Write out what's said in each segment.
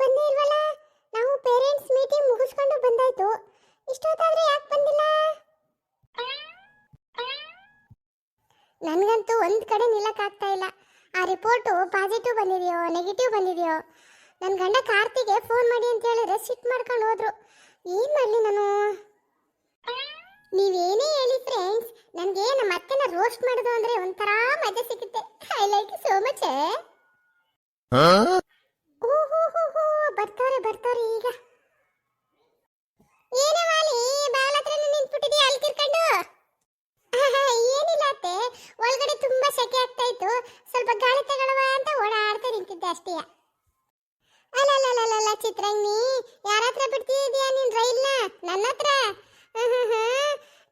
ಬಂದೇ ಇಲ್ವಲ್ಲ. ನಾವು ಪೇರೆಂಟ್ಸ್ ಮೀಟಿಂಗ್ ಮುಗಿಸ್ಕೊಂಡು ಬಂದಾಯ್ತು. ಇಷ್ಟೊತ್ತಾದ್ರೆ ಯಾಕೆ ಬಂದಿಲ್ಲ? ನನಗಂತೂ ಒಂದು ಕಡೆ ನಿಲ್ಲಕ್ಕಾಗ್ತಾ ಇಲ್ಲ. ಆ ರಿಪೋರ್ಟು ಪಾಸಿಟಿವ್ ಬಂದಿದೆಯೋ ನೆಗೆಟಿವ್ ಬಂದಿದೆಯೋ. ನನ್ನ ಗಂಡ ಕಾರ್ತಿಗೆ ಫೋನ್ ಮಾಡಿ ಅಂತ ಹೇಳಿದ್ರೆ ಸಿಟ್ ಮಾಡ್ಕೊಂಡು ಹೋದ್ರು. ಏನು ಮಾಡಲಿ ನಾನು? ನೀವೇನೇ ಹೇಳಿ ಫ್ರೆಂಡ್ಸ್, ನನಗೆ ನಮ್ಮ ಅತ್ತೆನ ರೋಸ್ಟ್ ಮಾಡೋದು ಅಂದರೆ ಒಂಥರ ಮಜಾ ಸಿಗುತ್ತೆ. I like so much. ಓಹೋ ಬರ್ತಾರೆ ಈಗ. ಏನೇ ವಾಲಿ ಬಾಲ ಹತ್ರ ನಿಂತ್ಬಿಟ್ಟಿದ್ಯಾ ಅಲ್ಲಿ ತಿರ್ಕೊಂಡು? ಏನಿಲ್ಲ ಅತ್ತೆ, ಒಳಗಡೆ ತುಂಬಾ ಸೆಕೆ ಆಗ್ತಾ ಇತ್ತು, ಸ್ವಲ್ಪ ಗಾಳಿ ತಗೊಳ್ಳುವ ಅಂತ ಓಡಾಡ್ತಾ ನಿಂತಿದ್ದೆ ಅಷ್ಟೇ. ಅಲ್ಲ ಚಿತ್ರಂಗಿ, ಯಾರ ಹತ್ರ ಬಿಡ್ತಿದ್ಯಾ ನೀನ್ ರೈಲ್ನ? ನನ್ನ ಹತ್ರ.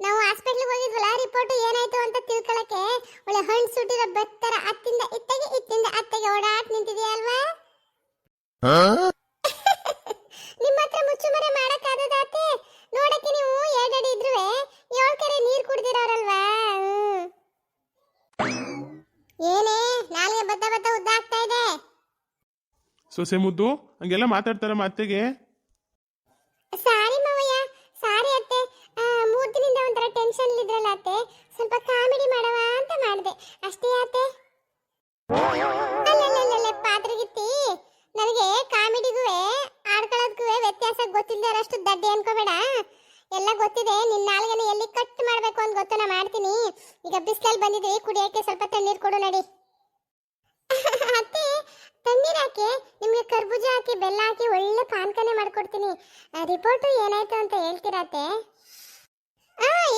ನಾವು ಹಾಸ್ಪಿಟ್ಲಿಗೆ ಹೋಗಿದ್ವಲ್ಲ, ರಿಪೋರ್ಟ್ ಏನಾಯ್ತು ಅಂತ ತಿಳ್ಕೊಳಕ್ಕೆ ಒಳ್ಳೆ ಹಣ್ಣು ಸುಟ್ಟಿರೋ ಬೆತ್ತರ ಅತ್ತಿಂದ ಇತ್ತಿಂದ ಅತ್ತೆಗೆ ಓಡಾಟ್ ನಿಂತಿದ್ಯಾ ಅಲ್ವಾ? ನಿಮ್ಮ ಹತ್ರ ಮುಚ್ಚುಮರೆ ಮಾಡಕ್ಕಾಗದಾತೆ? ನೋಡಕ್ಕೆ ನೀವು ಎರಡಡಿ ಇದ್ರುವೆ 7 ಕೆರೆ ನೀರು ಕುಡ್ದಿರೋರಲ್ವಾ? ಏನೇ ನಾಲ್ಗೆ ಬತ್ತ ಉದ್ದ ಆಗ್ತಾ ಇದೆ. ಸೊಸೆ ಮುದ್ದು ಹಂಗೆಲ್ಲ ಮಾತಾಡ್ತಾರ ಅತ್ತೆಗೆ? ಸಾರಿ ಮಾವಯ್ಯ, ಸಾರಿ ಅತ್ತೆ. 3 ದಿನದಿಂದ ಒಂಥರ ಟೆನ್ಷನ್ ಇದ್ರಲ್ಲ ಅತ್ತೆ, ಸ್ವಲ್ಪ ಕಾಮಿಡಿ ಮಾಡವ ಅಂತ ಮಾಡಿದೆ ಅಷ್ಟೇ ಅತ್ತೆ. ಅಲ್ಲ ಪಾತ್ರಗಿತ್ತಿ, ನನಗೆ ಕಾಮಿಡಿಗೂ ಆಡ್ಕೊಳ್ಳೋದಕ್ಕೂ ವ್ಯತ್ಯಾಸ ಗೊತ್ತಿಲ್ಲದಷ್ಟು ದಡ್ಡಿ ಅನ್ಕೋಬೇಡ. ಎಲ್ಲ ಗೊತ್ತಿದೆ. ನಿನ್ನ ನಾಲ್ಗನೆ ಎಲ್ಲಿ ಕಟ್ ಮಾಡಬೇಕು ಅಂತ ಗೊತ್ತು, ನಾ ಮಾಡ್ತೀನಿ. ಈಗ ಬಿಸಿಲಲ್ಲಿ ಬಂದಿದ್ವಿ, ಕುಡಿಯೋಕ್ಕೆ ಸ್ವಲ್ಪ ತಣ್ಣೀರು ಕೊಡು ನಡಿ. ಅತ್ತೆ ತಣ್ಣೀರು ಹಾಕಿ ನಿಮಗೆ ಕರ್ಬೂಜ ಹಾಕಿ ಬೆಲ್ಲ ಹಾಕಿ ಒಳ್ಳೆ ಪಾನ್ಕನೆ ಮಾಡ್ಕೊಡ್ತೀನಿ. ರಿಪೋರ್ಟು ಏನಾಯ್ತು ಅಂತ ಹೇಳ್ತೀರತ್ತೆ?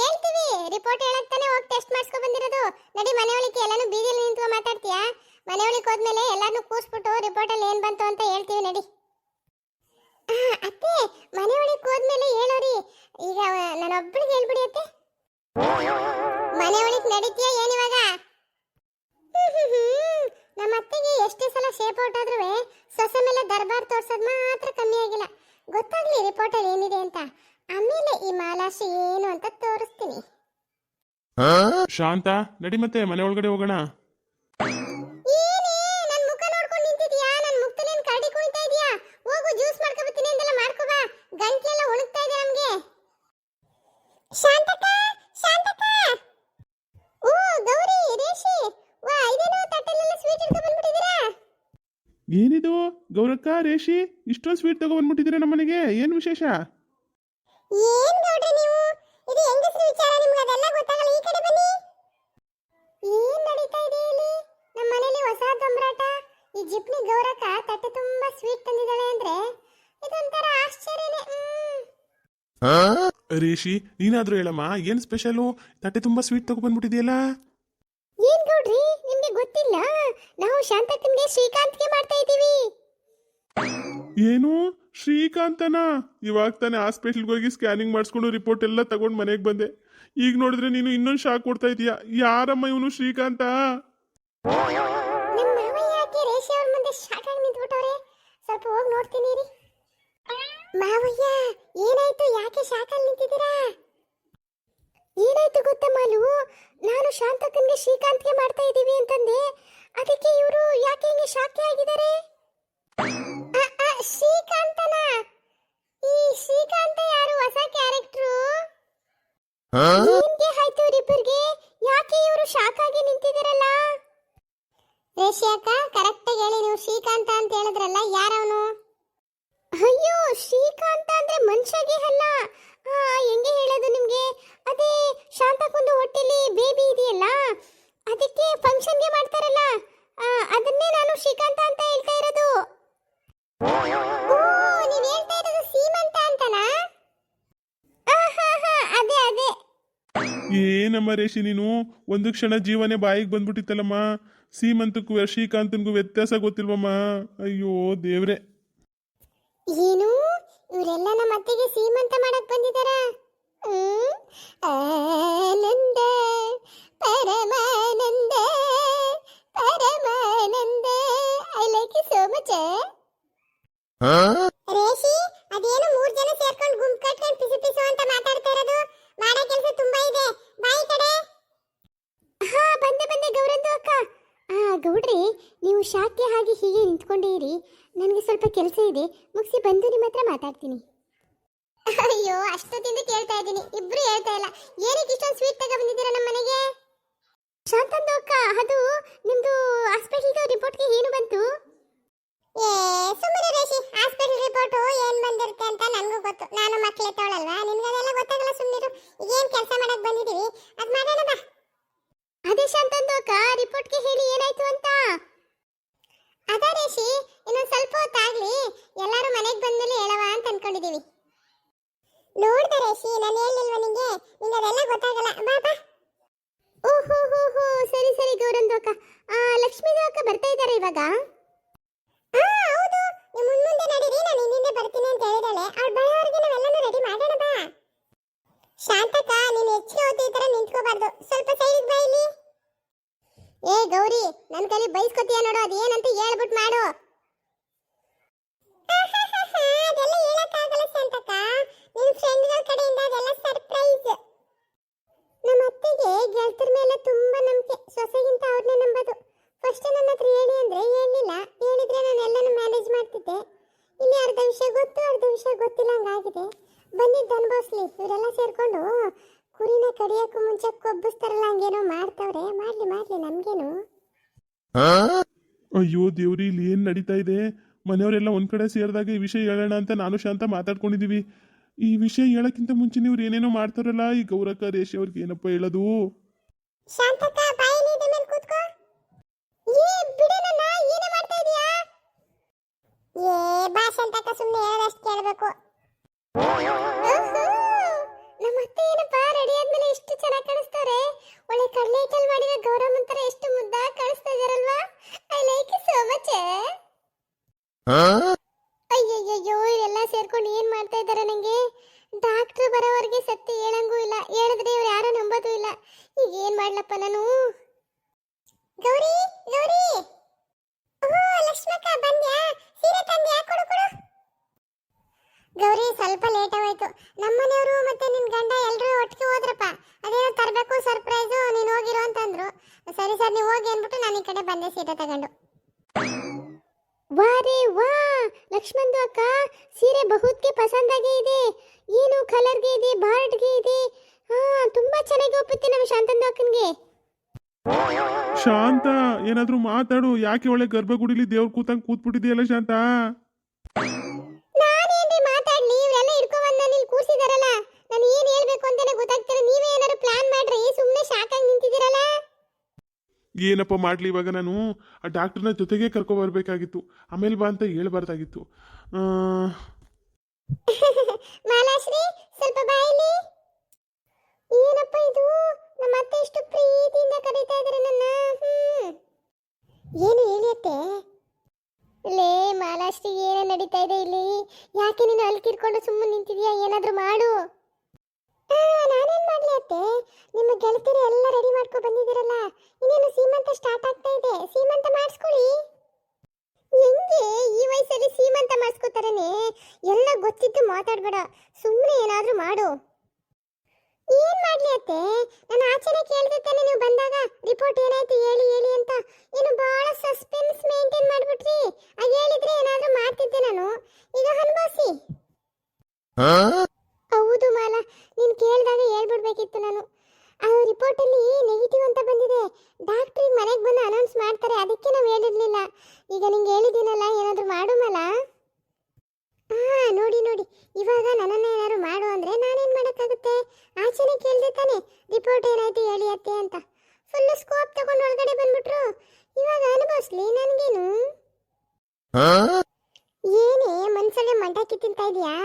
ಹೇಳ್ತೀವಿ. ರಿಪೋರ್ಟ್ ಹೇಳಕ್ ತಾನೇ ಹೋಗಿ ಟೆಸ್ಟ್ ಮಾಡಿಸ್ಕೊ ಬಂದಿರೋದು. ನಡಿ ಮನೆ ಒಳಗೆ. ಎಲ್ಲಾನು ಬೀದಿಯಲ್ಲಿ ನಿಂತ್ಕೊ ಮಾತಾಡ್ತೀಯಾ? ಮನೆ ಒಳಗೆ ಹೋದ್ಮೇಲೆ ಎಲ್ಲಾನು ಕೂಸ್ಬಿಟ್ಟು ರಿಪೋರ್ಟಲ್ಲಿ ಏನು ಬಂತು ಅಂತ ಹೇಳ್ತೀವಿ ನಡಿ. ಅತ್ತೆ ಮನೆ ಒಳಗೆ ಹೋದ್ಮೇಲೆ ಹೇಳೋರಿ. ಈಗ ನಾನೊಬ್ಬಳಿಗೆ ಹೇಳ್ಬಿಡಿ ಅತ್ತೆ. ಮನೆ ಒಳಗೆ ನಡೀತೀಯಾ ಏನಿವಾಗ? ನಮ್ಮ ಅತ್ತೆಗೆ ಎಷ್ಟೇ ಸಲ ಶೇಪ್ ಔಟ್ ಆದ್ರೂ ಸೊಸೆ ಮೇಲೆ ದರ್ಬಾರ್ ತೋರ್ಸೋದು ಮಾತ್ರ ಕಮ್ಮಿ ಆಗಿಲ್ಲ. ಗೊತ್ತಾಗ್ಲಿ ರಿಪೋರ್ಟಲ್ಲಿ ಏನಿದೆ ಅಂತ. ಆಮೇಲೆ ಈ ಮಾಲಾಶಿ ಏನು ಅಂತ ತೋರಿಸ್ತೀನಿ. ಶಾಂತ ನಡಿ ಮತ್ತೆ ಮನೆ ಒಳಗಡೆ ಹೋಗೋಣ. ಏನೇ ನನ್ನ ಮುಖ ನೋಡ್ಕೊಂಡು ನಿಂತಿದ್ಯಾ? ನನ್ನ ಮುಖದಲ್ಲಿ ಏನು ಕರಡಿ ಕುಣಿತಾ ಇದೀಯಾ? ಹೋಗು ಜ್ಯೂಸ್ ಮಾಡ್ಕೊಬತ್ತೀನಿ ಅಂತೆಲ್ಲ ಮಾಡ್ಕೋ ಬಾ. ಗಂಟ್ಲೆಲ್ಲ ಒಣಗ್ತಾ ಇದೆ ನಮಗೆ. ಶಾಂತಕ್ಕ ಓ ಗೌರಿ ರೇಷಿ, ವಾ ಇದೇನೋ ತಟ್ಟೆಲೆಲ್ಲ ಸ್ವೀಟ್ ಇಟ್ಕೊಂಡು ಬಂದ್ಬಿಟ್ಟಿದ್ದೀರಾ? ಏನಿದು ಗೌರಕ್ಕ ರೇಷಿ, ಇಷ್ಟೊಂದು ಸ್ವೀಟ್ ತಗೊಂಡ್ಬಂದ್ಬಿಟ್ಟಿದ್ದೀರಾ ನಮ್ಮ ಮನೆಗೆ? ಏನು ವಿಶೇಷ? ಏನ್ ಗೌಡ್ರೆ ನೀವು, ಇದು ಹೆಂಗಸ್ರ ವಿಚಾರ, ನಿಮ್ಗೆ ಅದೆಲ್ಲ ಗೊತ್ತಾಗಲ್ಲ. ಈ ಕಡೆ ಬನ್ನಿ. ಏನ್ ನಡೀತಾ ಇದೆ ಇಲ್ಲಿ ನಮ್ಮ ಮನೇಲಿ? ಹೊಸ ದೊಂಬರಾಟ. ಈ ಜಿಪ್ನಿ ಗೌರಕ್ಕ ತಟ್ಟೆ ತುಂಬಾ ಸ್ವೀಟ್ ತಂದಿದ್ದಾಳೆ ಅಂದ್ರೆ ಇದೊಂಥರ ಆಶ್ಚರ್ಯನೇ. ರೇಷಿ ನೀನಾದ್ರೂ ಹೇಳಮ್ಮ, ಏನ್ ಸ್ಪೆಷಲು? ತಟ್ಟೆ ತುಂಬಾ ಸ್ವೀಟ್ ತಗೊಂಡ್ಬಂದ್ಬಿಟ್ಟಿದೆಯಲ್ಲ? ಏನ್ ಗೌಡ್ರಿ ನಿಮ್ಗೆ ಗೊತ್ತಿಲ್ಲ? ನಾವು ಶಾಂತಕ್ಕನ್ಗೆ ಶ್ರೀಕಾಂತ್ಗೆ ಮಾಡ್ತಾ ಇದ್ದೀವಿ. ಏನು ಶ್ರೀಕಾಂತನ? ಇವಾಗ ತಾನೇ ಹಾಸ್ಪಿಟ್ಲ್ಗೆ ಹೋಗಿ ಸ್ಕ್ಯಾನಿಂಗ್ ಮಾಡಿಸ್ಕೊಂಡು ರಿಪೋರ್ಟ್ ಎಲ್ಲ ತಗೊಂಡು ಮನೆಗೆ ಬಂದೆ. ಈಗ ನೋಡಿದ್ರೆ ನೀನು ಇನ್ನೊಂದು ಶಾಕ್ ಕೊಡ್ತಾ ಇದೀಯಾ. ಯಾರಮ್ಮ ಇವನು ಶ್ರೀಕಾಂತ? ನಮ್ಮ ಮಾವಯ್ಯ ಯಾಕೆ ರೇಷಿ ಅವ್ರ ಮುಂದೆ ಶಾಕ್ ಆಗಿ ನಿಂತ್ಬಿಟ್ಟವ್ರೆ? ಸ್ವಲ್ಪ ಹೋಗಿ ನೋಡ್ತೀನಿ ರೀ. ಮಾವಯ್ಯ ಏನಾಯ್ತು? ಯಾಕೆ ಶಾಕ್ ಆಗಿ ನಿಂತಿದ್ದೀರಾ? ಏನಾಯ್ತು ಗೊತ್ತಾ ಮಾಲು, ನಾನು ಶಾಂತಕ್ಕನ್ಗೆ ಶ್ರೀಕಾಂತ್ಗೆ ಮಾಡ್ತಾ ಇದ್ದೀವಿ ಅಂತಂದೆ. ಅದಕ್ಕೆ ಇವರು ಯಾಕೆ ಹಿಂಗೆ ಶಾಕ್ ಆಗಿದ್ದಾರೆ? ಶ್ರೀಕಾಂತನ? ಈ ಶ್ರೀಕಾಂತ ಯಾರು? ಹೊಸ ಕ್ಯಾರೆಕ್ಟ್ರು? ಏನ್ಗೆ ಆಯ್ತು ಇಬ್ಬರಿಗೆ? ಯಾಕೆ ಇವರು ಶಾಕ್ ಆಗಿ ನಿಂತಿದ್ದೀರಲ್ಲ? ರೇಷಿ ಅಕ್ಕ ಕರೆಕ್ಟ್ ಆಗಿ ಹೇಳಿ, ನೀವು ಶ್ರೀಕಾಂತ ಅಂತ ಹೇಳಿದ್ರಲ್ಲ, ಯಾರವನು? ಅಯ್ಯೋ ಶ್ರೀಕಾಂತ ಅಂದ್ರೆ ಮನುಷ್ಯಗೆ ಅಲ್ಲ. ಹೆಂಗೆ ಹೇಳೋದು ನಿಮ್ಗೆ? ಅದೇ ಶಾಂತಕ್ಕೊಂದು ಹೊಟ್ಟೆಲಿ ಬೇಬಿ ಇದೆಯಲ್ಲ, ಅದಕ್ಕೆ ಫಂಕ್ಷನ್ಗೆ ಮಾಡ್ತಾರಲ್ಲ, ಅದನ್ನೇ ನಾನು ಶ್ರೀಕಾಂತ ಅಂತ ಹೇಳ್ತಾ ಇರೋದು. ಓ ನೀವು ಹೇಳ್ತಾ ಇರೋದು ಸೀಮಂತ ಅಂತನಾ? ಅದೇ. ಏನಮ್ಮ ರೇಷಿ ನೀನು, ಒಂದು ಕ್ಷಣ ಜೀವನೇ ಬಾಯಿಗೆ ಬಂದ್ಬಿಟ್ಟಿತ್ತಲ್ಲಮ್ಮ. ಸೀಮಂತಕ್ಕೂ ಶ್ರೀಕಾಂತನ್ಗೂ ವ್ಯತ್ಯಾಸ ಗೊತ್ತಿಲ್ವಮ್ಮ? ಅಯ್ಯೋ ದೇವ್ರೆ. ಏನು ಇವರೆಲ್ಲ ನಮ್ಮ ಅತ್ತೆಗೆ ಸೀಮಂತ ಮಾಡಕ್ ಬಂದಿದಾರ? ಆನಂದ ಪರಮಾನಂದ I like you so much. ರೇಷಿ ಅದೇನು 3 ಜನ ಸೇರ್ಕೊಂಡು ಗುಂಪು ಕಟ್ಕೊಂಡು ಪಿಸು ಅಂತ ಮಾತಾಡ್ತಾ ಇರೋದು? ಮಾಡೋ ಕೆಲಸ ತುಂಬಾ ಇದೆ, ಬಾಯಿ ಕಡೆ. ಬಂದೆ ಗೌರಂದು ಅಕ್ಕ. ಗೌಡ್ರಿ, ನೀವು ಶಾಕೆ ಹಾಗೆ ಹೀಗೆ ನಿಂತ್ಕೊಂಡೇ ಇರಿ. ನನಗೆ ಸ್ವಲ್ಪ ಕೆಲಸ ಇದೆ, ಮುಗಿಸಿ ಬಂದು ನಿಮ್ಮ ಹತ್ರ ಮಾತಾಡ್ತೀನಿ. ಅಯ್ಯೋ, ಅಷ್ಟೊತ್ತಿಂದ ಕೇಳ್ತಾ ಇದ್ದೀನಿ, ಇಬ್ರು ಹೇಳ್ತಾ ಇಲ್ಲ. ಏನಕ್ಕೆ ಇಷ್ಟೊಂದು ಸ್ವೀಟ್ ತಗೋ ಬಂದಿದ್ದೀರಾ ನಮ್ಮ ಮನೆಗೆ? ಶಾಂತಂದು ಅಕ್ಕ, ಅದು ನಿಮ್ದು ಹಾಸ್ಪಿಟಲ್ದು ರಿಪೋರ್ಟ್ಗೆ ಏನು ಬಂತು? ಏ ಸುಮ್ಮನೆ ರೇಷಿ, ಹಾಸ್ಪಿಟಲ್ ರಿಪೋರ್ಟು ಏನು ಬಂದಿರುತ್ತೆ ಅಂತ ನನಗೂ ಗೊತ್ತು. ನಾನು ಮಕ್ಕಳೇ ತಗೊಳ್ಳಲ್ವಾ, ನಿನ್ಗೆ ಅದೆಲ್ಲ ಗೊತ್ತಾಗಲ್ಲ. ಸುಮ್ಮನಿರು. ಈಗೇನು ಕೆಲಸ ಮಾಡಕ್ ಬಂದಿದ್ದೀವಿ, ಅದು ಮಾಡೋಣ ಬಾ. ಅದೇ ಶಾಂತಂದು ಅಕ್ಕ, ರಿಪೋರ್ಟ್ಗೆ ಹೇಳಿ ಏನಾಯ್ತು ಅಂತ. ಅದ ರೇಷಿ, ಇನ್ನೊಂದು ಸ್ವಲ್ಪ ಹೊತ್ತಾಗ್ಲಿ, ಎಲ್ಲರೂ ಮನೆಗೆ ಬಂದ್ಮೇಲೆ ಹೇಳವ ಅಂತ ಅನ್ಕೊಂಡಿದೀವಿ. ನೋಡ್ದ ರೇಷಿ, ನಾನು ಹೇಳಿಲ್ವ ನಿಂಗೆ ಅದೆಲ್ಲ ಗೊತ್ತಾಗಲ್ಲ. ಬಾ ಬಾ. ಓಹೋ ಹೋ ಹೋ, ಸರಿ ಸರಿ ಗೌರಂದು ಅಕ್ಕ. ಲಕ್ಷ್ಮೀದು ಅಕ್ಕ ಬರ್ತಾ ಇದ್ದಾರೆ ಇವಾಗ? ಹೌದು, ನೀವು ಮುಂದೆ ನಡೀರಿ, ನಾನು ಹಿಂದೆ ಬರ್ತೀನಿ ಅಂತ ಹೇಳಿದಾಳೆ. ಅವ್ಳು ಬರೋವರೆಗೆ ನಾವೆಲ್ಲನೂ ರೆಡಿ ಮಾಡೋಣ ಬಾ. ಶಾಂತಕ್ಕ, ನೀನು ಹೆಚ್ಚಿಗೆ ಹೊತ್ತು ಈ ಥರ ನಿಂತ್ಕೋಬಾರ್ದು, ಸ್ವಲ್ಪ ಸೈಡಿಗೆ ಬಾ ಇಲ್ಲಿ. ಏ ಗೌರಿ, ನನ್ನ ಕೈಲಿ ಬೈಸ್ಕೊತೀಯ ನೋಡು, ಅದೇನಂತ ಹೇಳ್ಬಿಟ್ಟು ಮಾಡು. ಅದೆಲ್ಲ ಹೇಳಕ್ಕಾಗಲ್ಲ ಶಾಂತಕ್ಕ, ನಿನ್ನ ಫ್ರೆಂಡ್ಗಳ ಕಡೆಯಿಂದ ಅದೆಲ್ಲ ಸರ್ಪ್ರೈಸ್. ನಮ್ಮ ಅತ್ತೆಗೆ ಗೆಳತರ ಮೇಲೆ ತುಂಬಾ ನಂಬಿಕೆ, ಸೊಸೆಗಿಂತ ಅವ್ರನ್ನೇ ನಂಬೋದು. ಫಸ್ಟ್ ನನ್ನ ಹತ್ರ ಹೇಳಿ ಅಂದ್ರೆ ಹೇಳಲಿಲ್ಲ, ಹೇಳಿದ್ರೆ ನಾನು ಎಲ್ಲನೂ ಮ್ಯಾನೇಜ್ ಮಾಡ್ತಿದ್ದೆ. ಇಲ್ಲಿ ಅರ್ಧ ವಿಷಯ ಗೊತ್ತು, ಅರ್ಧ ವಿಷಯ ಗೊತ್ತಿಲ್ಲ ಹಂಗಾಗಿದೆ. ಬಂದಿದ್ದು ಅನ್ಭವಿಸ್ಲಿ. ಇವರೆಲ್ಲ ಸೇರ್ಕೊಂಡು ಕುರಿನ ಕಡಿಯೋಕ್ಕೂ ಮುಂಚೆ ಕೊಬ್ಬಿಸ್ತಾರಲ್ಲ, ಹಂಗೇನೋ ಮಾಡ್ತಾವ್ರೆ. ಮಾಡ್ಲಿ ಮಾಡ್ಲಿ, ನಮ್ಗೇನು. ಅಯ್ಯೋ ದೇವ್ರಿ, ಇಲ್ಲಿ ಏನು ನಡೀತಾ ಇದೆ? ಮನೆಯವರೆಲ್ಲ ಒಂದ್ ಕಡೆ ಸೇರಿದಾಗ ಈ ವಿಷಯ ಹೇಳೋಣ ಅಂತ ನಾನು ಶಾಂತ ಮಾತಾಡ್ಕೊಂಡಿದೀವಿ. ಈ ವಿಷಯ ಹೇಳಕ್ಕಿಂತ ಮುಂಚೆ ಇವ್ರು ಏನೇನೋ ಮಾಡ್ತಾರಲ್ಲ, ಈ ಗೌರಕ್ಕ ರೇಷಿ ಅವ್ರಿಗೆ ಏನಪ್ಪ ಹೇಳೋದು? ಶಾಂತಕ್ಕ, ಬಾಯಿಲಿ ಇದ್ದ ಮೇಲೆ ಕೂತ್ಕೋ. ಏ ಬಿಡು ನನ್ನ, ಏನೇ ಮಾಡ್ತಾ ಇದೀಯಾ? ಏ ಬಾ ಶಾಂತಕ್ಕ, ಸುಮ್ಮನೆ ಹೇಳೋದಷ್ಟು ಕೇಳಬೇಕು. ನಮ್ಮ ಅತ್ತೆ ಏನಪ್ಪ ರೆಡಿ ಆದ್ಮೇಲೆ ಎಷ್ಟು ಚೆನ್ನಾಗಿ ಕಾಣಿಸ್ತಾರೆ. ಒಳ್ಳೆ ಕಡಲೆ ಹಿಟ್ಟಲ್ಲಿ ಮಾಡಿರೋ ಗೌರಮ್ಮ ಅಂತಾರೆ, ಎಷ್ಟು ಮುದ್ದಾಗಿ ಕಾಣಿಸ್ತಾ ಇದಾರಲ್ವಾ? I like you so much. ಅಯ್ಯಯ್ಯೋ, ಇವರೆಲ್ಲ ಸೇರ್ಕೊಂಡು ಏನ್ ಮಾಡ್ತಾ ಇದ್ದಾರೆ? ನಂಗೆ ಡಾಕ್ಟರ್ ಬರೋವರೆಗೆ ಸತ್ಯ ಹೇಳಂಗೂ ಇಲ್ಲ, ಹೇಳಿದ್ರೆ ಇವ್ರು ಯಾರು ನಂಬೋದು ಇಲ್ಲ. ಈಗ ಏನ್ ಮಾಡ್ಲಪ್ಪ ನಾನು? ಗೌರಿ ಗೌರಿ, ಓ ಲಕ್ಷ್ಮಕ್ಕ ಬಂದ್ಯಾ? ಸೀರೆ ತಂದ್ಯಾ? ಕೊಡು ಕೊಡು. ಗೌರಿ, ಸ್ವಲ್ಪ ಲೇಟ್ ಆಗೋಯ್ತು. ನಮ್ಮನೆಯವರು ಮತ್ತೆ ನಿನ್ ಗಂಡ ಎಲ್ಲರೂ ಒಟ್ಟಿಗೆ ಹೋದ್ರಪ್ಪ. ಅದೇನೋ ತರಬೇಕು ಸರ್ಪ್ರೈಸು, ನೀನು ಹೋಗಿರೋ ಅಂತಂದ್ರು. ಸರಿ ಸರ್, ನೀವು ಹೋಗಿ ಅಂದ್ಬಿಟ್ಟು ನಾನು ಈ ಕಡೆ ಬಂದೆ ಸೀರೆ ತಗೊಂಡು. ವಾ ರೇ ವಾ, ಲಕ್ಷ್ಮಂದು ಅಕ್ಕ, ಸೀರೆ ಬಹುತ್ಗೆ ಪಸಂದಾಗೆ ಇದೆ. ಏನು ಕಲರ್ಗೆ ಇದೆ, ಬಾರ್ಡ್ಗೆ ಇದೆ. ತುಂಬಾ ಚೆನ್ನಾಗಿ ಒಪ್ಪುತ್ತೆ ನಮ್ಮ ಶಾಂತಂದು ಅಕ್ಕನ್ಗೆ. ಶಾಂತ, ಏನಾದ್ರೂ ಮಾತಾಡು. ಯಾಕೆ ಒಳ್ಳೆ ಗರ್ಭಗುಡಿಲಿ ದೇವ್ರ ಕೂತಂಗ್ ಕೂತ್ಬಿಟ್ಟಿದೆಯಲ್ಲ ಶಾಂತ? ನಾನೇನ್ರಿ ಮಾತಾಡ್ಲಿ? ಇವರೆಲ್ಲ ಹಿಡ್ಕೊಂಡ್ ನಾನು ಇಲ್ಲಿ ಕೂರ್ಸಿದಾರಲ್ಲ, ನಾನು ಏನ್ ಹೇಳ್ಬೇಕು ಅಂತಾನೆ ಗೊತ್ತಾಗ್ತಿಲ್ಲ. ನೀವೇ ಏನಾದ್ರು ಪ್ಲಾನ್ ಮಾಡ್ರಿ, ಸುಮ್ಮನೆ ಶಾಕಾಗಿ ನಿಂತಿದ್ದೀರಲ್ಲ. ಏನಪ್ಪ ಮಾಡ್ಲಿ ಇವಾಗ? ನಾನು ಆ ಡಾಕ್ಟರ್ನ ಜೊತೆಗೆ ಕರ್ಕೊ ಬರ್ಬೇಕಾಗಿತ್ತು, ಆಮೇಲೆ ಬಾ ಅಂತ ಹೇಳ್ಬಾರ್ದಾಗಿತ್ತು. ಮಾಲಾಶ್ರೀ, ಸ್ವಲ್ಪ ಬಾಯಿಲಿ. ಏನಪ್ಪ ಇದು? ನಮ್ಮ ಅತ್ತೆ ಎಷ್ಟು ಪ್ರೀತಿಯಿಂದ ಕರೀತಾ ಇದ್ದಾರೆ ನನ್ನ. ಏನು ಹೇಳಿಯತ್ತೆ? ಲೇ ಮಾಲಾಶ್ರೀ, ಏನೇ ನಡೀತಾ ಇದೆ ಇಲ್ಲಿ? ಯಾಕೆ ನೀನು ಅಲ್ಲಿ ಕಿರ್ಕೊಂಡು ಸುಮ್ಮನೆ ನಿಂತಿದ್ಯಾ? ಏನಾದ್ರೂ ಮಾಡು. ನಾನೇನ್ ಮಾಡ್ಲಿ ಅತ್ತೆ? ನಿಮ್ಮ ಗೆಳತಿಯರು ಎಲ್ಲ ರೆಡಿ ಮಾಡ್ಕೊ ಬಂದಿದ್ದೀರಲ್ಲ, ಇನ್ನೇನು ಸೀಮಂತ ಸ್ಟಾರ್ಟ್ ಆಗ್ತಾ ಇದೆ. ಸೀಮಂತ ಮಾಡಿಸ್ಕೊಳ್ಳಿ. ಹೆಂಗೆ ಈ ವಯಸ್ಸಲ್ಲಿ ಸೀಮಂತ ಮಾಡಿಸ್ಕೋತಾರನೆ? ಎಲ್ಲ ಗೊತ್ತಿದ್ದು ಮಾತಾಡ್ಬೇಡ, ಸುಮ್ಮನೆ ಏನಾದ್ರೂ ಮಾಡು. ಏನ್ ಮಾಡ್ಲಿ ಅತ್ತೆ? ನಾನು ಆಚೆನೆ ಕೇಳಿದೆ ತಾನೆ ನೀವು ಬಂದಾಗ, ರಿಪೋರ್ಟ್ ಏನಾಯ್ತು ಹೇಳಿ ಹೇಳಿ ಅಂತ. ಏನು ಬಹಳ ಸಸ್ಪೆನ್ಸ್ ಮೇಂಟೈನ್ ಮಾಡ್ಬಿಟ್ರಿ. ಆಗ ಹೇಳಿದ್ರೆ ಏನಾದ್ರೂ ಮಾಡ್ತಿದ್ದೆ ನಾನು. ಈಗ ಅನ್ಭವಿಸಿ. ಹೌದು ಮಾಲಾ, ನೀನು ಕೇಳಿದಾಗ ಹೇಳ್ಬಿಡ್ಬೇಕಿತ್ತು ನಾನು. ಆ ರಿಪೋರ್ಟಲ್ಲಿ ನೆಗೆಟಿವ್ ಅಂತ ಬಂದಿದೆ. ಡಾಕ್ಟ್ರಿಗೆ ಮನೆಗೆ ಬಂದು ಅನೌನ್ಸ್ ಮಾಡ್ತಾರೆ, ಅದಕ್ಕೆ ನಾವು ಹೇಳಿರ್ಲಿಲ್ಲ. ಈಗ ನಿಂಗೆ ಹೇಳಿದ್ದೀನಲ್ಲ, ಏನಾದರೂ ಮಾಡು ಮಾಲಾ. ನೋಡಿ ನೋಡಿ, ಇವಾಗ ನನ್ನನ್ನು ಏನಾದ್ರು ಮಾಡು ಅಂದರೆ ನಾನೇನು ಮಾಡೋಕ್ಕಾಗುತ್ತೆ? ಆಚೆನೆ ಕೇಳಿದೆ ತಾನೆ ರಿಪೋರ್ಟ್ ಏನಾಯ್ತು ಹೇಳಿ ಅತ್ತೆ ಅಂತ. ಫುಲ್ ಸ್ಕೋಪ್ ತಗೊಂಡು ಒಳಗಡೆ ಬಂದ್ಬಿಟ್ರು. ಇವಾಗ ಅನುಭವಿಸ್ಲಿ, ನನಗೇನು? ಏನೇ ಮನ್ಸಲ್ಲೇ ಮಂಟಾಕಿ ತಿಂತಾ ಇದೀಯಾ?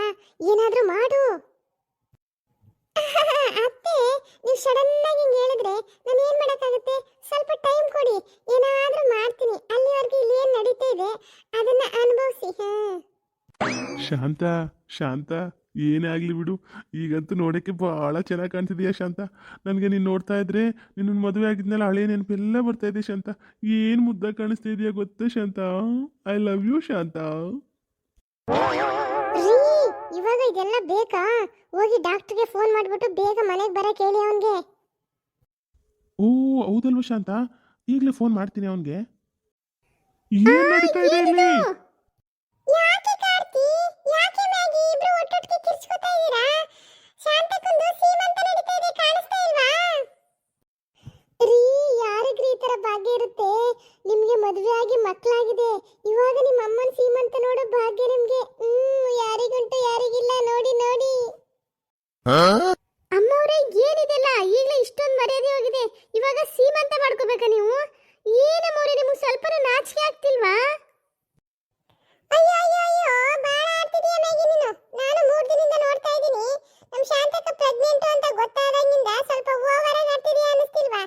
ಏನಾದರೂ ಮಾಡು. ಅತ್ತೆ, ನೀವು ಸಡನ್ ಆಗಿ ಹಿಂಗೆ ಹೇಳಿದ್ರೆ ನಾನು ಏನು ಮಾಡೋಕ್ಕಾಗುತ್ತೆ? ಸ್ವಲ್ಪ ಟೈಮ್ ಕೊಡಿ, ಏನಾದರೂ ಮಾಡ್ತೀನಿ. ಅಲ್ಲಿವರೆಗೆ ಇಲ್ಲಿ ಏನು ನಡೀತಾ ಇದೆ ಅದನ್ನು ಅನುಭವಿಸಿ. ಶಾಂತ ಶಾಂತ, ಏನೇ ಆಗಲಿ ಬಿಡು. ಈಗಂತೂ ನೋಡೋಕ್ಕೆ ಭಾಳ ಚೆನ್ನಾಗಿ ಕಾಣ್ತಿದೀಯ ಶಾಂತ. ನನಗೆ ನೀನು ನೋಡ್ತಾ ಇದ್ರೆ ನಿನ್ನ ಮದುವೆ ಆಗಿದ್ನಲ್ಲ, ಹಳೆ ನೆನಪೆಲ್ಲ ಬರ್ತಾ ಇದೆ ಶಾಂತ. ಏನು ಮುದ್ದಾಗಿ ಕಾಣಿಸ್ತಾ ಇದೆಯಾ ಗೊತ್ತಾ ಶಾಂತ? ಐ ಲವ್ ಯು ಶಾಂತ. ಇವಾಗ ಇದೆಲ್ಲ ಬೇಕಾ? ಹೋಗಿ ಡಾಕ್ಟರ್ಗೆ ಫೋನ್ ಮಾಡಿಬಿಟ್ಟು ಬೇಗ ಮನೆಗೆ ಬರಕ್ಕೆ ಹೇಳಿ ಅವನಿಗೆ. ಓ ಹೌದಲ್ವ ಶಾಂತ, ಈಗಲೇ ಫೋನ್ ಮಾಡ್ತೀನಿ ಅವನಿಗೆ. ಏನು ನಡೀತಾ ಇದೆ ಇಲ್ಲಿ? ಯಾಕೆ ಕಾರ್ತಿ, ಯಾಕೆ ಮ್ಯಾಗಿ ಇಬ್ರು ಒಟ್ಟೊಟ್ಟಿಗೆ ಕಿರ್ಚ್ಕೊತಾ ಇದ್ದೀರಾ? ಶಾಂತಕ್ಕಂದು ಸೀಮಂತ ನಡೀತಾ ಇದೆ, ಕಾಣಿಸ್ತಾ ಇಲ್ವಾ? ರೀ, ಯಾರಿಗ್ರಿ ಈ ತರ ಭಾಗ್ಯ ಇರುತ್ತೆ? ನಿಮ್ಗೆ ಮದುವೆ ಆಗಿ ಮಕ್ಕಳಾಗಿದೆ, ಇವಾಗ ನಿಮ್ಮ ಅಮ್ಮನ ಸೀಮಂತ ನೋಡೋ ಭಾಗ್ಯ ನಿಮ್ಗೆ. ಯಾರಿಗುಂಟು ಯಾರಿಗಿಲ್ಲ, ನೋಡಿ ನೋಡಿ. ಅಮ್ಮವ್ರೆ, ಏನಿದೆಲ್ಲ ಈಗಲೇ ಇಷ್ಟೊಂದು ಮರ್ಯಾದೆ ಹೋಗಿದೆ, ಇವಾಗ ಸೀಮಂತ ಮಾಡ್ಕೋಬೇಕಾ ನೀವು? ಏನಮ್ಮವ್ರೆ, ನಿಮ್ಗೆ ಸ್ವಲ್ಪ ನಾಚಿಕೆ ಆಗ್ತಿಲ್ವಾ? ಅಯ್ಯೋ ಅಯ್ಯೋ ಅಯ್ಯೋ, ಬಾಳ ಆಡ್ತಿದೀಯ ಮ್ಯಾಗಿ ನೀನು. ನಾನು 3 ದಿನದಿಂದ ನೋಡ್ತಾ ಇದ್ದೀನಿ, ನಮ್ಮ ಶಾಂತಕ್ಕ ಪ್ರೆಗ್ನೆಂಟ್ ಅಂತ ಗೊತ್ತಾದಂಗಿಂದ ಸ್ವಲ್ಪ ಓವರ್ ಆಗಿ ಆಡ್ತಿದೀಯ ಅನಿಸ್ತಿಲ್ವಾ?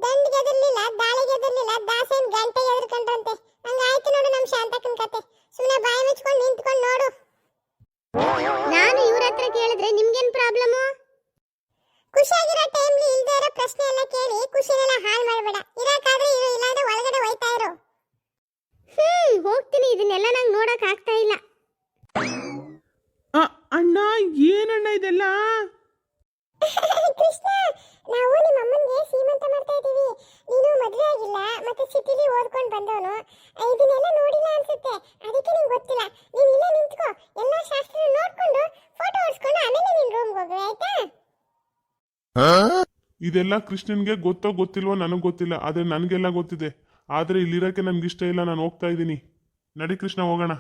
ದಂಡ್ ಗೆದರ್ಲಿಲ್ಲ, ದಾಳಿ ಗೆದರ್ಲಿಲ್ಲ, ದಾಸೇನ್ ಗಂಟೆ ಎದ್ರಕಂಡ್ರಂತೆ. ಹಂಗಾಯ್ತು ನೋಡು ನಮ್ಮ ಶಾಂತಕ್ಕನ ಕತೆ. ಸುಮ್ಮನೆ ಬಾಯಿ ಮುಚ್ಕೊಂಡು ನಿಂತ್ಕೊಂಡು ನೋಡು. ನಾನು ಇವ್ರ ಹತ್ರ ಕೇಳಿದ್ರೆ ನಿಮ್ಗೇನ್ ಪ್ರಾಬ್ಲಮ್ಮು? ಖುಷಿಯಾಗಿರೋ ಟೈಮ್ಲಿ ಇಲ್ದೇ ಇರೋ ಪ್ರಶ್ನೆ ಎಲ್ಲ ಕೇಳಿ ಖುಷಿನೆಲ್ಲ ಹಾಳು ಮಾಡಬೇಡ. ಇರಕಾದ್ರೆ ಇರು, ಇಲ್ಲಾಂದ್ರೆ ಒಳಗಡೆ ಹೋಯ್ತಾ ಇರು. ಹೋಗ್ತೀನಿ, ಇದನ್ನೆಲ್ಲ ನಂಗೆ ನೋಡಕ್ ಆಗ್ತಾ ಇಲ್ಲ. ಅಣ್ಣ, ಏನಣ್ಣ ಇದೆಲ್ಲ? ಕೃಷ್ಣ, ನಾವು ನಿಮ್ಮ ಅಮ್ಮನಿಗೆ ಸೀಮಂತ ಮಾಡ್ತಾ ಇದ್ದೀವಿ. ನೀನು ಮದುವೆ ಆಗಿಲ್ಲ, ಮತ್ತೆ ಸಿಟಿಲಿ ಓದ್ಕೊಂಡು ಬಂದವನು, ಇದನ್ನೆಲ್ಲ ನೋಡಿಲ್ಲ ಅನ್ಸುತ್ತೆ, ಅದಕ್ಕೆ ನಿಂಗೆ ಗೊತ್ತಿಲ್ಲ. ನೀನು ಇಲ್ಲೇ ನಿಂತ್ಕೋ, ಎಲ್ಲ ಶಾಸ್ತ್ರ ನೋಡ್ಕೊಂಡು ಫೋಟೋ ಹೊಡ್ಸ್ಕೊಂಡು ಆಮೇಲೆ ನಿನ್ನ ರೂಮ್ಗೆ ಹೋಗುವೆ, ಆಯ್ತಾ? ಇದೆಲ್ಲ ಕೃಷ್ಣನ್ಗೆ ಗೊತ್ತೋ ಗೊತ್ತಿಲ್ವೋ ನನಗೆ ಗೊತ್ತಿಲ್ಲ, ಆದರೆ ನನಗೆಲ್ಲ ಗೊತ್ತಿದೆ. ಆದರೆ ಇಲ್ಲಿರೋಕ್ಕೆ ನನಗೆ ಇಷ್ಟ ಇಲ್ಲ, ನಾನು ಹೋಗ್ತಾ ಇದ್ದೀನಿ. ನಡಿ ಕೃಷ್ಣ, ಹೋಗೋಣ.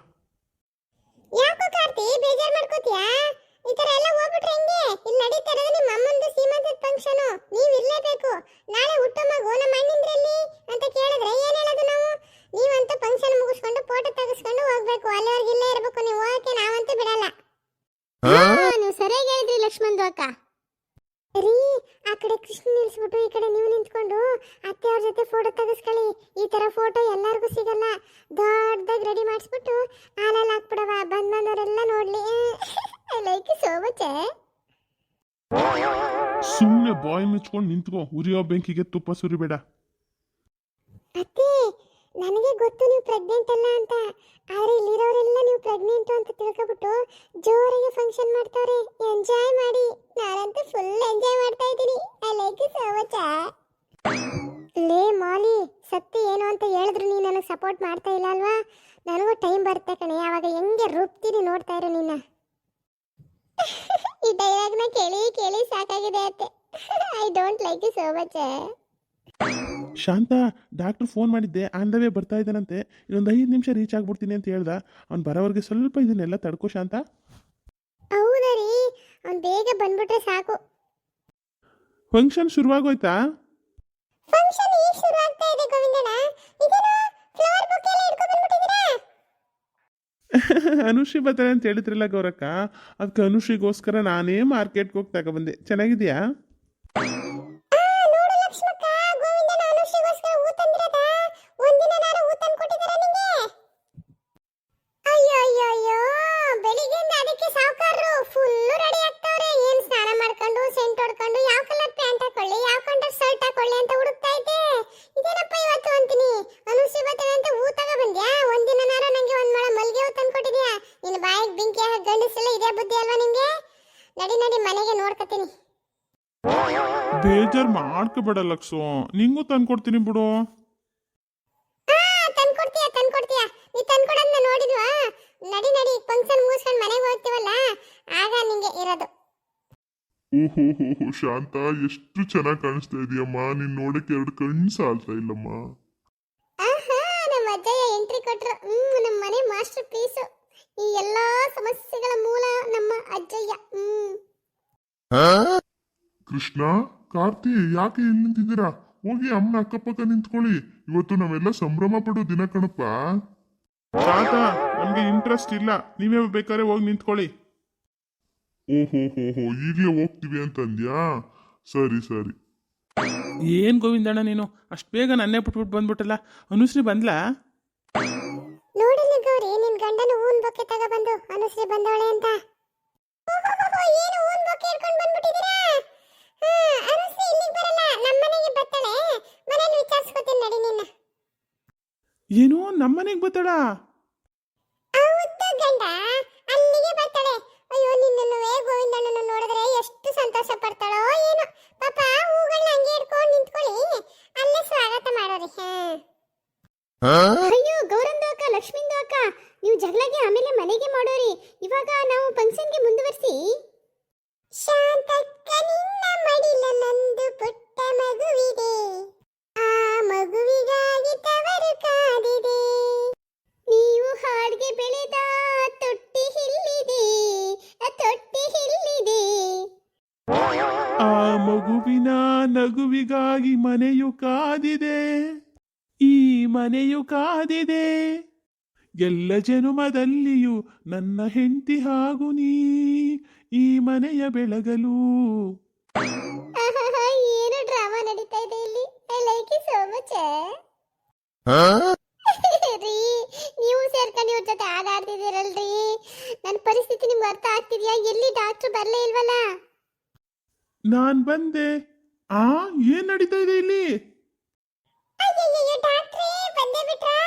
ಯಾಕೋ ಕಾರ್ತಿ, ಬೇಜಾರು ಮಾಡ್ಕೋತೀಯಾ? ಈ ತರ ಎಲ್ಲ ಹೋಗ್ಬಿಟ್ರೆ ಹೆಂಗೆ? ಇಲ್ಲಿ ನಡೀತಾ ಇರೋದು ನಿಮ್ಮ ಅಮ್ಮಂದು ಸೀಮಂತದ ಫಂಕ್ಷನು, ನೀವು ಇರಲೇಬೇಕು. ನಾಳೆ ಹುಟ್ಟೋ ಮಗು ನಮ್ಮ ಅಣ್ಣಂದ್ರಲ್ಲಿ ಅಂತ ಕೇಳಿದ್ರೆ ಏನ್ ಹೇಳೋದು ನಾವು? ನೀವಂತೂ ಫಂಕ್ಷನ್ ಮುಗಿಸ್ಕೊಂಡು ಫೋಟೋ ತೆಗೆಸ್ಕೊಂಡು ಹೋಗ್ಬೇಕು, ಅಲ್ಲಿವರೆಗೆ ಇಲ್ಲೇ ಇರಬೇಕು. ನೀವು ಹೋಗಕ್ಕೆ ನಾವಂತೂ ಬಿಡಲ್ಲ. ನೀವು ಸರಿಯಾಗಿ ಹೇಳಿದ್ರಿ ಲಕ್ಷ್ಮಣ್ ಅಕ್ಕ. ರೀ, ಆ ಕಡೆ ಕೃಷ್ಣ ನಿಲ್ಸ್ಬಿಟ್ಟು ಈ ಕಡೆ ನೀವು ನಿಂತ್ಕೊಂಡು ಅತ್ತೆ ಅವ್ರ ಜೊತೆ ಫೋಟೋ ತೆಗೆಸ್ಕೊಳ್ಳಿ. ಈ ತರ ಫೋಟೋ ಎಲ್ಲರಿಗೂ ಸಿಗಲ್ಲ. ದೊಡ್ಡದಾಗಿ ರೆಡಿ ಮಾಡಿಸ್ಬಿಟ್ಟು ಹಾಲಲ್ಲಿ ಹಾಕ್ಬಿಡವ, ಬಂದವರೆಲ್ಲ ನೋಡ್ಲಿ. I like so much. ಸುಮ್ಮನೆ ಬಾಯ್ ಮುಚ್ಕೊಂಡು ನಿಂತ್ಕೋ, ಉರಿಯೋ ಬೆಂಕಿಗೆ ತುಪ್ಪ ಸುರಿಬೇಡ. ಅತ್ತೆ, ನನಗೆ ಗೊತ್ತು ನೀವು ಪ್ರೆಗ್ನೆಂಟ್ ಅಲ್ಲ ಅಂತ, ಆದ್ರೆ ಇಲ್ಲಿರೋರೆಲ್ಲ ನೀವು ಪ್ರೆಗ್ನೆಂಟ್ ಅಂತ ತಿಳ್ಕೊಬಿಟ್ಟು ಜೋರಾಗಿ ಫಂಕ್ಷನ್ ಮಾಡ್ತಾರೆ. ಎಂಜಾಯ್ ಮಾಡಿ. ನಾನಂತೂ ಫುಲ್ ಎಂಜಾಯ್ ಮಾಡ್ತಾ ಇದ್ದೀನಿ. I like so much. ಲೇ ಮಾಲಿ, ಸತ್ತಿ ಏನು ಅಂತ ಹೇಳಿದ್ರು ನೀನು ನನಗೆ ಸಪೋರ್ಟ್ ಮಾಡ್ತಾ ಇಲ್ಲ ಅಲ್ವಾ? ನನಗೂ ಟೈಮ್ ಬರುತ್ತೆ ಕಣೆ, ಆವಾಗ ಹೆಂಗೆ ರೂಪ್ತೀನಿ ನೋಡ್ತಾ ಇರೋ ನಿನ್ನ. ಈ ಡೈಲಾಗ್ನ ಕೇಳಿ ಕೇಳಿ ಸಾಕಾಗಿದೆ ಅತ್ತೆ. I don't like you so much. Shanta, doctor phone ಮಾಡಿದ್ದೆ, ಆನ್ ದ ವೇ ಬರ್ತಾ ಇದ್ದಾನಂತೆ, ಇನ್ನೊಂದು 5 ನಿಮಿಷ ರೀಚ್ ಆಗ್ಬಿಡ್ತೀನಿ ಅಂತ ಹೇಳ್ದ. ಅವ್ನು ಬರೋವರೆಗೆ ಸ್ವಲ್ಪ ಇದನ್ನೆಲ್ಲ ತಡ್ಕೋ ಶಾಂತ. ಹೌದಾ ರೀ, ಅವ್ನು ಬೇಗ ಬಂದ್ಬಿಟ್ರೆ ಸಾಕು. ಫಂಕ್ಷನ್ ಶುರುವಾಗೋಯ್ತಾ? ಫಂಕ್ಷನ್ ಈಗ ಶುರು ಆಗ್ತಾ ಇದೆ ಗೋವಿಂದಣ್ಣ. ಇದೇನು ಫ್ಲವರ್ ಬೊಕ್ಕೆ ಎಲ್ಲ ಇಟ್ಕೊಂಡು ಬಂದ್ಬಿಟ್ಟಿದ್ದೀರಾ? ಅನುಶ್ರೀ ಬರ್ತಾರೆ ಅಂತ ಹೇಳಿದ್ರಲ್ಲ ಗೌರಕ್ಕ, ಅದಕ್ಕೆ ಅನುಶ್ರೀಗೋಸ್ಕರ ನಾನೇ ಮಾರ್ಕೆಟ್ಗೆ ಹೋಗಿ ತಗೊಬಂದೆ. ಚೆನ್ನಾಗಿದೆಯಾ? ನೋಡು ಲಕ್ಷ್ಮಕ್ಕ, ಗೋವಿಂದಣ್ಣ ಅನುಶ್ರೀಗೋಸ್ಕರ ಹೂ ತಂದಿರದ. ಒಂದಿನ ನಾರು ಹೂ ತಂದು ಕೊಟ್ಟಿದ್ದೀರಾ ನಿಂಗೆ? ಅಯ್ಯೋ ಅಯ್ಯೋ ಅಯ್ಯೋ, ಬೆಳಿಗ್ಗೆಯಿಂದ ಅದಕ್ಕೆ ಸಾವುಕಾರರು ಫುಲ್ ರೆಡಿ ಆಗ್ತಾವ್ರೆ. ಏನ್ ಸ್ನಾನ ಮಾಡ್ಕೊಂಡು ಸೆಂಟ್ ಹೊಡ್ಕೊಂಡು ಯಾವ ಕಲರ್ ಪ್ಯಾಂಟ್ ಹಾಕೊಳ್ಳಿ, ಯಾವ ಕಲರ್ ಶರ್ಟ್ ಹಾಕೊಳ್ಳಿ ಅಂತ ಹುಡುಕ್ತಾ ಇದ್ದೆ. ಇದೇನಪ್ಪ ಇವತ್ತು ಅಂತೀನಿ, ಅನುಶ್ರೀ ಬರ್ತಾಳೆ ಅಂತ ಹೂ ತಗೊಬಂದ್ಯಾ? ಒಂದಿನ ನಾರು ನಂಗೆ ಒಂದ್ ಮೊಳ ಮಲ್ಲಿಗೆ ಹೂ ತಂದು ಕೊಟ್ಟಿದ್ಯಾ? ನಿನ್ನ ಬಾಯಿಗೆ ಬೆಂಕಿ ಹಾಕಿ ಗಂಡಸಲ್ಲ ಇದೇ ಬುದ್ಧಿ ಅಲ್ವಾ ನಿಂಗೆ? ನಡಿ ನಡಿ, ಮನೆಗೆ ನೋಡ್ಕೊತೀನಿ. ಬೇಜಾರು ಮಾಡ್ಕೋಬೇಡ ಲಕ್ಸು, ನಿಂಗೂ ತಂದ್ಕೊಡ್ತೀನಿ ಬಿಡು. ತಂದ್ಕೊಡ್ತೀಯ ತಂದ್ಕೊಡ್ತೀಯ, ನೀ ತಂದ್ಕೊಡೋದನ್ನ ನೋಡಿದ್ವಾ? ನಡಿ ನಡಿ, ಫಂಕ್ಷನ್ ಮುಗಿಸ್ಕೊಂಡು ಮನೆಗೆ ಹೋಗ್ತೀವಲ್ಲ, ಆಗ ನಿಂಗೆ ಇರೋದು. ಓಹೋ ಶಾಂತ, ಎಷ್ಟು ಚೆನ್ನಾಗಿ ಕಾಣಿಸ್ತಾ ಇದೆಯಮ್ಮ. ನೀನ್ ನೋಡಕ್ಕೆ 2 ಕಣ್ಣು ಸಾಲ್ತಾ ಇಲ್ಲಮ್ಮ. ಆಹಾ, ನಮ್ಮ ಅಜ್ಜಯ್ಯ ಎಂಟ್ರಿ ಕೊಟ್ರು. ನಮ್ಮ ಮನೆ ಮಾಸ್ಟರ್ ಪೀಸು. ಈ ಎಲ್ಲಾ ಸಮಸ್ಯೆಗಳ ಮೂಲ ನಮ್ಮ ಅಜ್ಜಯ್ಯ. ಕೃಷ್ಣ, ಕಾರ್ತಿ, ಯಾಕೆ ಇಲ್ಲಿ ನಿಂತಿದ್ದೀರಾ? ಹೋಗಿ ಅಮ್ಮನ ಅಕ್ಕಪಕ್ಕ ನಿಂತ್ಕೊಳ್ಳಿ. ಇವತ್ತು ನಾವೆಲ್ಲ ಸಂಭ್ರಮ ಪಡೋ ದಿನ ಕಣಪ್ಪ. ತಾತ, ನಮ್ಗೆ ಇಂಟ್ರೆಸ್ಟ್ ಇಲ್ಲ, ನೀವೇ ಬೇಕಾದ್ರೆ ಹೋಗಿ ನಿಂತ್ಕೊಳ್ಳಿ. ಓಹೋ ಈಗಲೇ ಹೋಗ್ತೀವಿ ಅಂತಂದ್ಯಾ? ಸರಿ ಸರಿ. ಏನ್ ಗೋವಿಂದಣ್ಣ ನೀನು ಅಷ್ಟು ಬೇಗ ನನ್ನೇ ಬಿಟ್ಬಿಟ್ಟು ಬಂದ್ಬಿಟ್ಟಲ್ಲ. ಅನುಶ್ರೀ ಬಂದ್ಲಾ? ನೋಡಿಲ್ಲ ಗೌರಿ, ನಿನ್ ಗಂಡನ ಹೂನ್ ಬೊಕ್ಕೆ ತಗೊಬಂದು ಅನುಶ್ರೀ ಬಂದವಳೆ ಅಂತ. ಏನು ಹೂನ್ ಬೊಕ್ಕೆ ಹಿಡ್ಕೊಂಡು ಬಂದ್ಬಿಟ್ಟಿದ್ದೀರಾ? ಅನುಶ್ರೀ ಇಲ್ಲಿಗೆ ಬರಲ್ಲ, ನಮ್ಮನೆಗೆ ಬರ್ತಾಳೆ. ಮನೇಲಿ ವಿಚಾರಿಸ್ಕೊತೀನಿ, ನಡಿ ನಿನ್ನ. ಏನು, ನಮ್ಮನೆಗೆ ಬರ್ತಾಳಾ? ಹೌದು ಗಂಡ, ಅಲ್ಲಿಗೆ ಬರ್ತಾಳೆ. ಅಯ್ಯೋ, ನಿನ್ನನ್ನು ಗೋವಿಂದಣ್ಣನ ನೋಡಿದ್ರೆ ಎಷ್ಟು ಸಂತೋಷ ಪಡ್ತಾಳೋ ಏನೋ. ಪಾಪ ಹೂಗಳನ್ನ ಹಂಗೆ ಇಟ್ಕೊಂಡು ನಿಂತ್ಕೊಳ್ಳಿ, ಅಲ್ಲೇ ಸ್ವಾಗತ ಮಾಡೋರಿ. ಅಯ್ಯೋ ಗೌರಂದು ಅಕ್ಕ, ಲಕ್ಷ್ಮಿಂದು ಅಕ್ಕ, ನೀವು ಜಗಳಗೆ ಆಮೇಲೆ ಮನೆಗೆ ಮಾಡೋರಿ. ಇವಾಗ ನಾವು ಫಂಕ್ಷನ್ಗೆ ಮುಂದುವರಿಸಿ. ಶಾಂತಕ್ಕ ನಿನ್ನ ಮಡಿಲಲ್ಲೊಂದು ಪುಟ್ಟ ಮಗುವಿದೆ, ಆ ಮಗುವಿಗಾಗಿ ತವರು ಕಾದಿದೆ. ನೀವು ಹಾಡ್ಗೆ ಬೆಳೆದ ತೊಟ್ಟಿ ಹಿಲ್ಲಿದೆ, ತೊಟ್ಟಿ ಹಿಲ್ಲಿದೆ. ಆ ಮಗುವಿನ ನಗುವಿಗಾಗಿ ಮನೆಯು ಕಾದಿದೆ, ಈ ಮನೆಯು ಕಾದಿದೆ. ಎಲ್ಲ ಜನುಮದಲ್ಲಿಯೂ ನನ್ನ ಹೆಂಡತಿ ಹಾಗೂ ನೀ ಈ ಮನೆಯ ಬೆಳಗಲು. ಏನು ಡ್ರಾಮಾ ನಡೀತಾ ಇದೆ ಇಲ್ಲಿ. I like it so much. ರೀ ನೀವು ಸೇರ್ಕೊಂಡು ಇವ್ರ ಜೊತೆ ಆಟಾಡ್ತಿದ್ದೀರಲ್ರಿ, ನನ್ನ ಪರಿಸ್ಥಿತಿ ನಿಮ್ಗೆ ಅರ್ಥ ಆಗ್ತಿದ್ಯಾ? ಎಲ್ಲಿ ಡಾಕ್ಟ್ರು ಬರಲೇ ಇಲ್ವಲ್ಲ? ನಾನ್ ಬಂದೆ. ಏನ್ ನಡೀತಾ ಇದೆ ಇಲ್ಲಿ? ಅಯ್ಯಯ್ಯೋ ಡಾಕ್ಟ್ರೇ, ಬಂದೇ ಬಿಟ್ರಾ?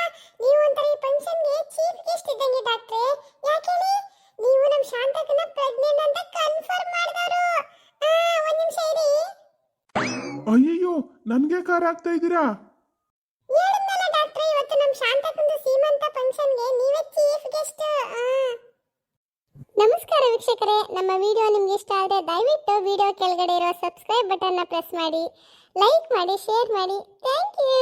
ನೀವು ಒಂಥರ ಈ ಫಂಕ್ಷನ್ಗೆ ಚೀಫ್ ಗೆಸ್ಟ್ ಇದ್ದಂಗೆ ಡಾಕ್ಟ್ರೇ. ಯಾಕೆ ಹೇಳಿ? ನೀವು ನಮ್ಮ ಶಾಂತಕನ ಪ್ರೆಗ್ನೆಂಟ್ ಅಂತ ಕನ್ಫರ್ಮ್ ಮಾಡಿದವರು. ಒಂದು ನಿಮಿಷ ಇರಿ. ಅಯ್ಯಯ್ಯೋ, ನನ್ಗೆ ಕಾರ್ ಆಗ್ತಾ ಇದ್ದೀರಾ? ಹೇಳಿದ್ನಲ್ಲ ಡಾಕ್ಟ್ರೇ, ಇವತ್ತು ನಮ್ಮ ಶಾಂತಕಂದು ಸೀಮಂತ ಫಂಕ್ಷನ್ಗೆ ನೀವೇ ಚೀಫ್ ಗೆಸ್ಟ್. ನಮಸ್ಕಾರ ವೀಕ್ಷಕರೇ, ನಮ್ಮ ವಿಡಿಯೋ ನಿಮ್ಗೆ ಇಷ್ಟ ಆದರೆ ದಯವಿಟ್ಟು ವಿಡಿಯೋ ಕೆಳಗಡೆ ಇರೋ ಸಬ್ಸ್ಕ್ರೈಬ್ ಬಟನ್ನ ಪ್ರೆಸ್ ಮಾಡಿ, ಲೈಕ್ ಮಾಡಿ, ಶೇರ್ ಮಾಡಿ. Thank you.